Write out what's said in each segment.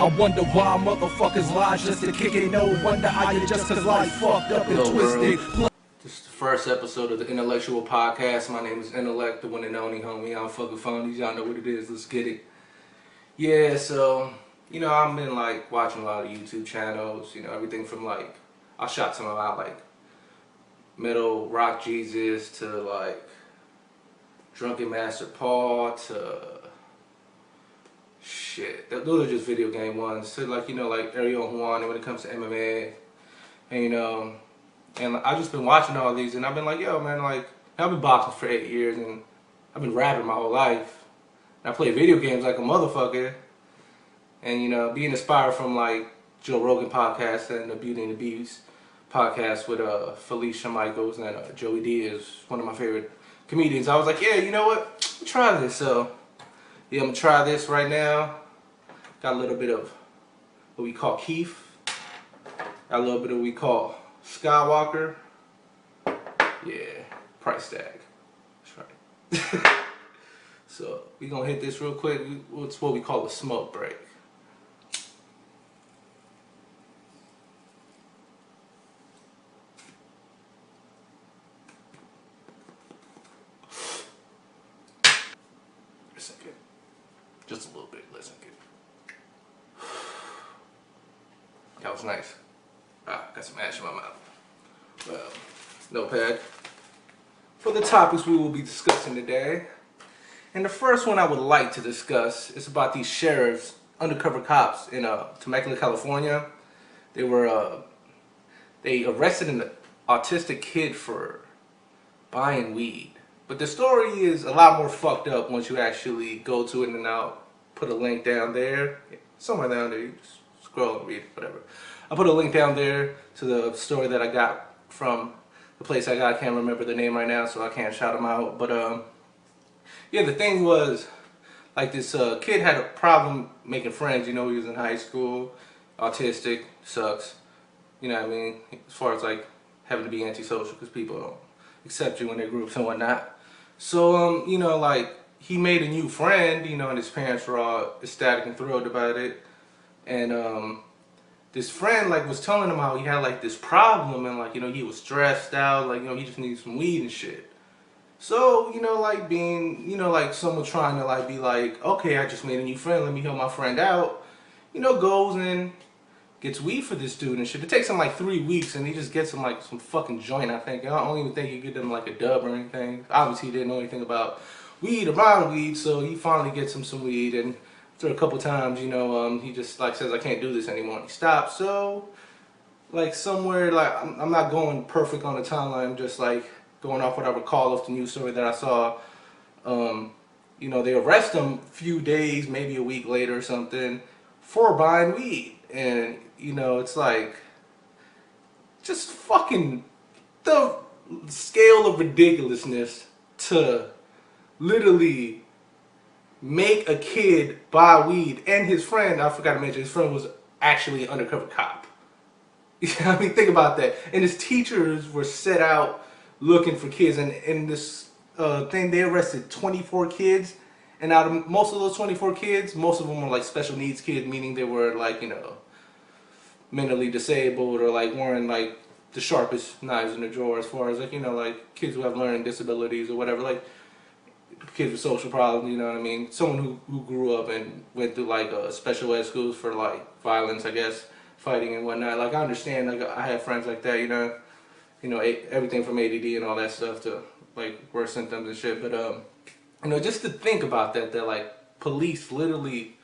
I wonder why motherfuckers lie just to kick it. No wonder I adjust cause life fucked up and twisted. This is the first episode of the Intellectual Podcast. My name is Intellect, the one and only homie. I don't fucking phonies. Y'all know what it is. Let's get it. Yeah, so, I've been like watching a lot of YouTube channels. Everything from like, I shot some out like Metal Rock Jesus to like Drunken Master Paul to shit. Those are just video game ones. To like, like Ariel Juan when it comes to MMA. And and I've just been watching all these, and I've been like, yo, man, like, I've been boxing for 8 years, and I've been rapping my whole life. And I play video games like a motherfucker. And, being inspired from, like, Joe Rogan podcast and the Beauty and the Beast podcast with Felicia Michaels and Joey D is one of my favorite comedians. I was like, yeah, you know what? Try this. So, yeah, I'm going to try this right now. Got a little bit of what we call Keef. Got a little bit of what we call Skywalker. Yeah, price tag. That's right. So we gonna hit this real quick. It's what we call a smoke break. A second. Just a little bit. Listen, kid. That was nice. Got some ash in my mouth. Well, notepad. For the topics we will be discussing today. And the first one I would like to discuss is about these sheriffs, undercover cops in Temecula, California. They arrested an autistic kid for buying weed. But the story is a lot more fucked up once you actually go to it, and I'll put a link down there. Somewhere down there, you just scroll and read, whatever. I'll put a link down there to the story that I got from the place I got. I can't remember the name right now, so I can't shout them out. But yeah, the thing was, like, this kid had a problem making friends. He was in high school, autistic, sucks. You know what I mean? As far as like having to be antisocial because people don't accept you in their groups and whatnot. So like, he made a new friend. And his parents were all ecstatic and thrilled about it. And this friend like was telling him how he had like this problem, and like, he was stressed out, like, he just needed some weed and shit. So, like being, like someone trying to like be like, okay, I just made a new friend, let me help my friend out, goes and gets weed for this dude and shit. It takes him like 3 weeks, and he just gets him like some fucking joint, I think. I don't even think he get them like a dub or anything. Obviously he didn't know anything about weed or buying weed, so he finally gets him some weed, and after a couple times, he just like says, I can't do this anymore, and he stops. So like somewhere, like, I'm not going perfect on the timeline, I'm just like going off what I recall of the news story that I saw. They arrest him a few days, maybe a week later or something, for buying weed. And it's like, just fucking the scale of ridiculousness to literally make a kid buy weed. And his friend, I forgot to mention, his friend was actually an undercover cop. I mean, think about that. And his teachers were set out looking for kids. And in this thing, they arrested 24 kids. And out of most of those 24 kids, most of them were like special needs kids, meaning they were like, mentally disabled, or like weren't like the sharpest knives in the drawer, as far as like, like kids who have learning disabilities or whatever, like kids with social problems, you know what I mean? Someone who grew up and went through like special ed schools for like violence, I guess, fighting and whatnot. Like, I understand, like, I have friends like that, everything from ADD and all that stuff to like worse symptoms and shit. But just to think about that like police literally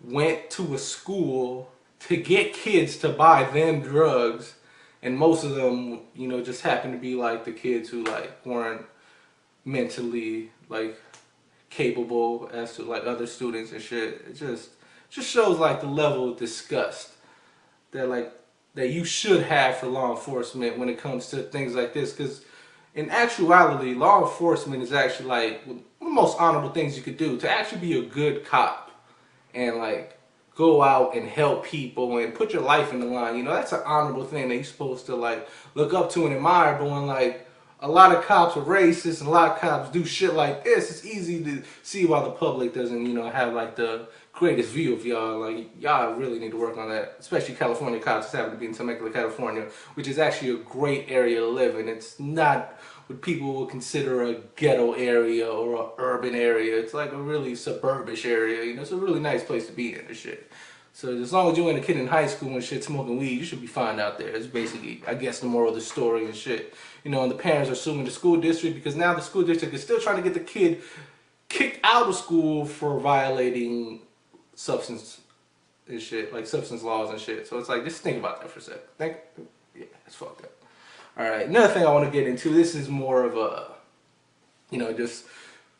went to a school to get kids to buy them drugs, and most of them, just happened to be like the kids who like weren't mentally like capable as to like other students and shit. It just shows like the level of disgust that you should have for law enforcement when it comes to things like this. Because in actuality, law enforcement is actually like one of the most honorable things you could do, to actually be a good cop and like go out and help people and put your life in the line. That's an honorable thing that you're supposed to like look up to and admire. But when like a lot of cops are racist and a lot of cops do shit like this, it's easy to see why the public doesn't, have like the greatest view of y'all. Like, y'all really need to work on that, especially California cops. Just happen to be in Temecula, California, which is actually a great area to live in. It's not what people would consider a ghetto area or an urban area. It's like a really suburbish area. It's a really nice place to be in and shit. So as long as you ain't a kid in high school and shit smoking weed, you should be fine out there. It's basically, I guess, the moral of the story and shit. And the parents are suing the school district because now the school district is still trying to get the kid kicked out of school for violating substance and shit, like substance laws and shit. So it's like, just think about that for a second. Yeah, it's fucked up. All right, another thing I want to get into, this is more of a, just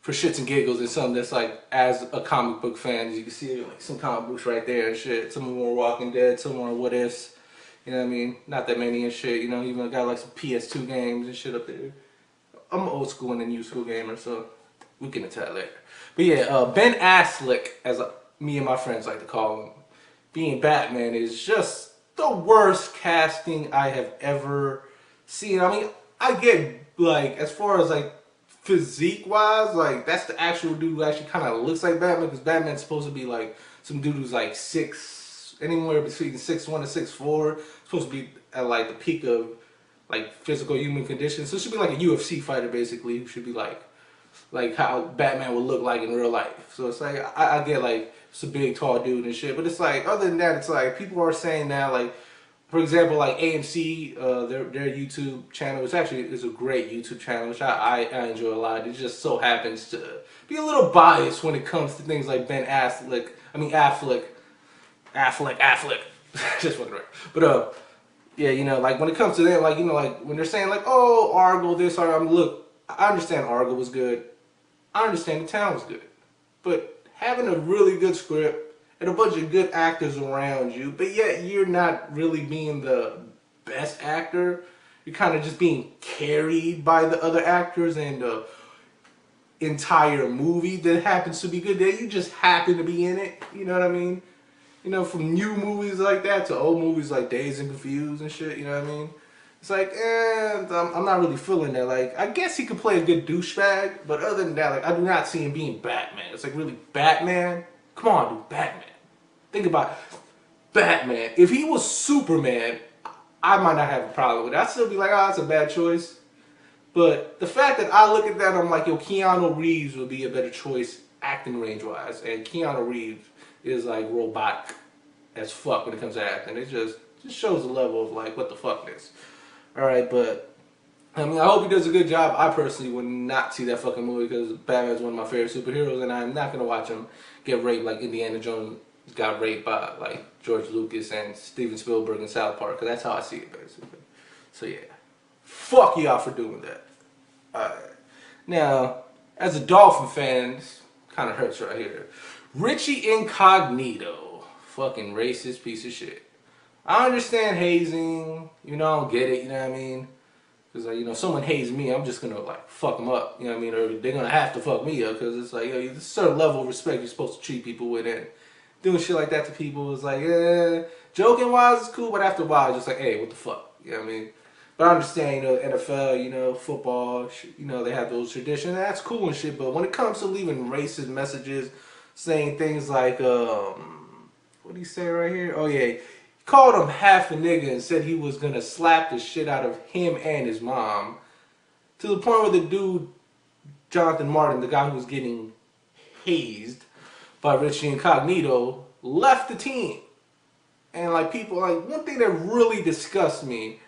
for shits and giggles, and something that's like, as a comic book fan, as you can see, like some comic books right there and shit. Some of them are Walking Dead, some are What Ifs. You know what I mean? Not that many and shit. Even got like some PS2 games and shit up there. I'm an old school and a new school gamer, so we can tell later. But yeah, Ben Affleck, as me and my friends like to call him, being Batman is just the worst casting I have ever seen. I mean, I get, like, as far as like physique wise, like, that's the actual dude who actually kind of looks like Batman, because Batman's supposed to be like some dude who's like anywhere between 6'1" to 6'4", supposed to be at like the peak of like physical human condition. So it should be like a UFC fighter basically, who should be like how Batman would look like in real life. So it's like, I get like it's a big tall dude and shit, but it's like, other than that, it's like people are saying now, like, for example, like AMC, their YouTube channel, which actually is a great YouTube channel, which I enjoy a lot. It just so happens to be a little biased when it comes to things like Ben Affleck. Affleck. Just fucking right. But yeah, like when it comes to them, like, like when they're saying like, oh, Argo this, or look, I understand Argo was good. I understand the town was good. But having a really good script and a bunch of good actors around you, but yet you're not really being the best actor. You're kind of just being carried by the other actors and the entire movie that happens to be good. That you just happen to be in it. You know what I mean? From new movies like that to old movies like Dazed and Confused and shit. You know what I mean? It's like, I'm not really feeling that. Like, I guess he could play a good douchebag, but other than that, like, I do not see him being Batman. It's like, really, Batman? Come on, dude, Batman. Think about it. Batman. If he was Superman, I might not have a problem with it. I'd still be like, oh, that's a bad choice. But the fact that I look at that, I'm like, yo, Keanu Reeves would be a better choice acting range-wise. And Keanu Reeves is like robotic as fuck when it comes to acting. It just shows the level of like, what the fuck this. Alright, but I mean, I hope he does a good job. I personally would not see that fucking movie because Batman's one of my favorite superheroes, and I'm not gonna watch him get raped like Indiana Jones got raped by like George Lucas and Steven Spielberg in South Park, because that's how I see it basically. So yeah, fuck y'all for doing that. Alright, now as a Dolphin fan, this kind of hurts right here. Richie Incognito, fucking racist piece of shit. I understand hazing, I don't get it, you know what I mean? Because, like, if someone hazes me, I'm just gonna, like, fuck them up, you know what I mean? Or they're gonna have to fuck me up, because it's like, there's a certain level of respect you're supposed to treat people with, and doing shit like that to people is like, joking wise is cool, but after a while, it's just like, hey, what the fuck, you know what I mean? But I understand, NFL, football, they have those traditions, and that's cool and shit, but when it comes to leaving racist messages, saying things like, what do you say right here? Oh, yeah. Called him half a nigga and said he was gonna slap the shit out of him and his mom, to the point where the dude, Jonathan Martin, the guy who was getting hazed by Richie Incognito, left the team. And like, people, like, one thing that really disgusts me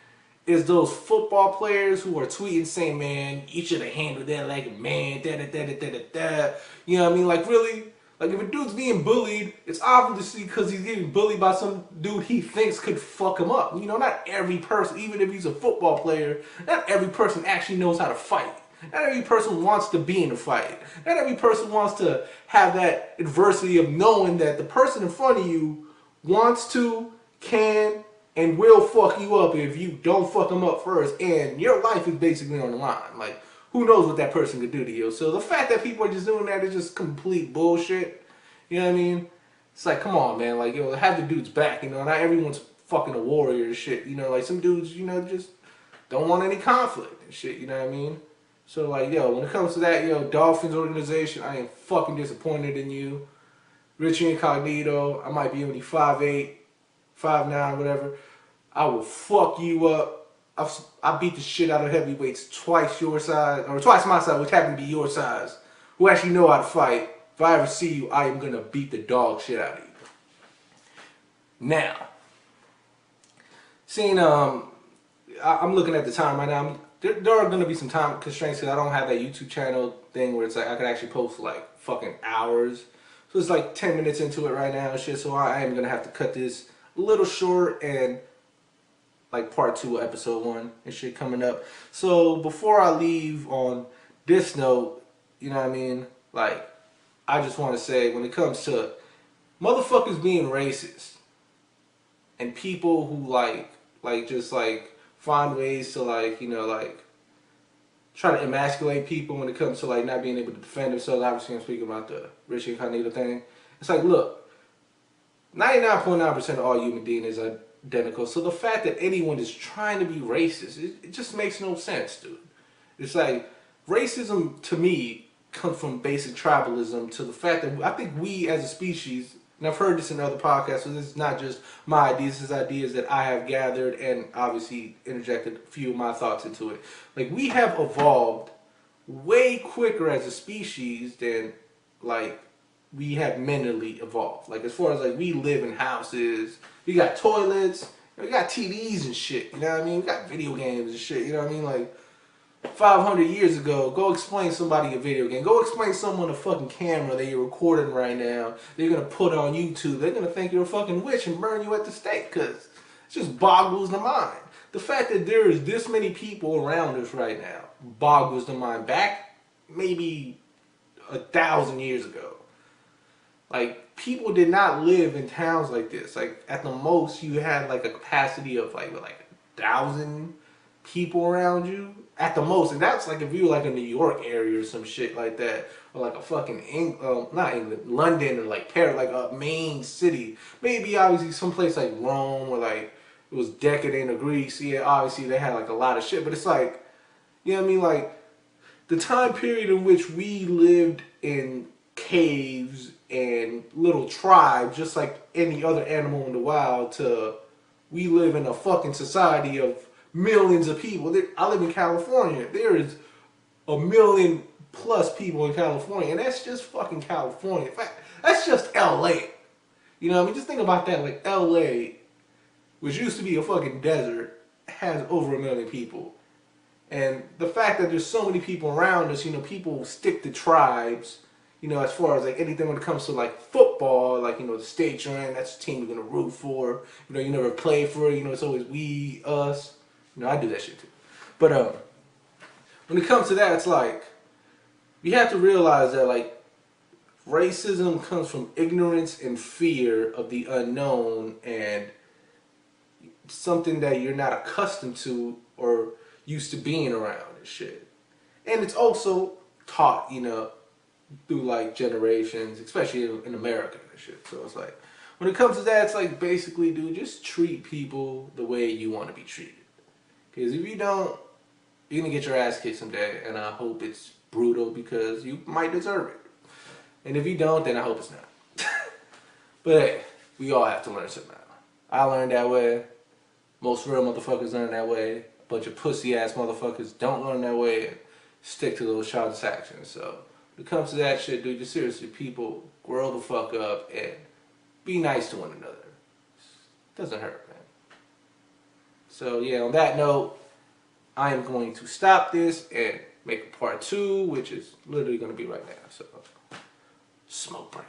is those football players who are tweeting saying, man, you should have handled that like a man, da-da-da-da-da-da-da. You know what I mean? Like, really? Like, if a dude's being bullied, it's obviously because he's getting bullied by some dude he thinks could fuck him up. Not every person, even if he's a football player, not every person actually knows how to fight. Not every person wants to be in a fight. Not every person wants to have that adversity of knowing that the person in front of you wants to, can, and will fuck you up if you don't fuck them up first. And your life is basically on the line. Like, who knows what that person could do to you? So the fact that people are just doing that is just complete bullshit. You know what I mean? It's like, come on, man. Like, have the dude's back. Not everyone's fucking a warrior and shit. Like, some dudes, just don't want any conflict and shit, you know what I mean? So like, yo, when it comes to that, yo, Dolphins organization, I am fucking disappointed in you. Richie Incognito, I might be only 5'8", 5'9", whatever. I will fuck you up. I beat the shit out of heavyweights twice your size, or twice my size, which happen to be your size, who actually know how to fight. If I ever see you, I am gonna beat the dog shit out of you. Now, seeing I'm looking at the time right now. There are gonna be some time constraints because I don't have that YouTube channel thing where it's like I could actually post for like fucking hours. So it's like 10 minutes into it right now and shit. So I am gonna have to cut this a little short and like part 2 of episode 1 and shit coming up. So before I leave on this note, you know what I mean? Like, I just want to say when it comes to motherfuckers being racist and people who like just like find ways to like, you know, like try to emasculate people when it comes to like not being able to defend themselves. Obviously I'm speaking about the Richie Incognito thing. It's like, look, 99.9% of all human beings are identical. So the fact that anyone is trying to be racist, it just makes no sense, dude. It's like racism to me comes from basic tribalism to the fact that I think we as a species, and I've heard this in other podcasts, so this is not just my ideas, this is ideas that I have gathered and obviously interjected a few of my thoughts into it. Like, we have evolved way quicker as a species than like we have mentally evolved. Like, as far as like we live in houses, we got toilets, we got TVs and shit, you know what I mean? We got video games and shit, you know what I mean? Like 500 years ago, go explain somebody a video game. Go explain someone a fucking camera that you're recording right now. They're going to put on YouTube. They're going to think you're a fucking witch and burn you at the stake because it just boggles the mind. The fact that there is this many people around us right now boggles the mind. Back maybe 1,000 years ago, like, people did not live in towns like this. Like, at the most, you had like a capacity of like 1,000 people around you at the most, and that's like if you were like a New York area or some shit like that, or like a fucking not England, London, or like Paris, like a main city. Maybe obviously someplace like Rome or like it was decadent or Greece. Yeah, obviously they had like a lot of shit, but it's like, you know what I mean? Like the time period in which we lived in caves and little tribes, just like any other animal in the wild, to we live in a fucking society of millions of people. I live in California. There is 1 million plus people in California, and that's just fucking California. In fact, that's just LA. You know what I mean? Just think about that. Like, LA, which used to be a fucking desert, has over 1 million people. And the fact that there's so many people around us, you know, people stick to tribes, you know, as far as like anything when it comes to like football, like, you know, the state you're in, that's the team you're gonna root for. You know, you never play for it, you know, it's always we, us. You know, I do that shit too. But when it comes to that, it's like, you have to realize that like racism comes from ignorance and fear of the unknown and something that you're not accustomed to or used to being around and shit. And it's also taught, you know, through like generations, especially in America and shit. So it's like, when it comes to that, it's like basically, dude, just treat people the way you want to be treated. Because if you don't, you're going to get your ass kicked someday, and I hope it's brutal because you might deserve it. And if you don't, then I hope it's not. But hey, we all have to learn something out. I learned that way. Most real motherfuckers learn that way. A bunch of pussy ass motherfuckers don't learn that way and stick to those childish actions. So when it comes to that shit, dude, just seriously, people, grow the fuck up and be nice to one another. It doesn't hurt, man. So yeah, on that note, I am going to stop this and make a part 2, which is literally going to be right now. So, smoke break.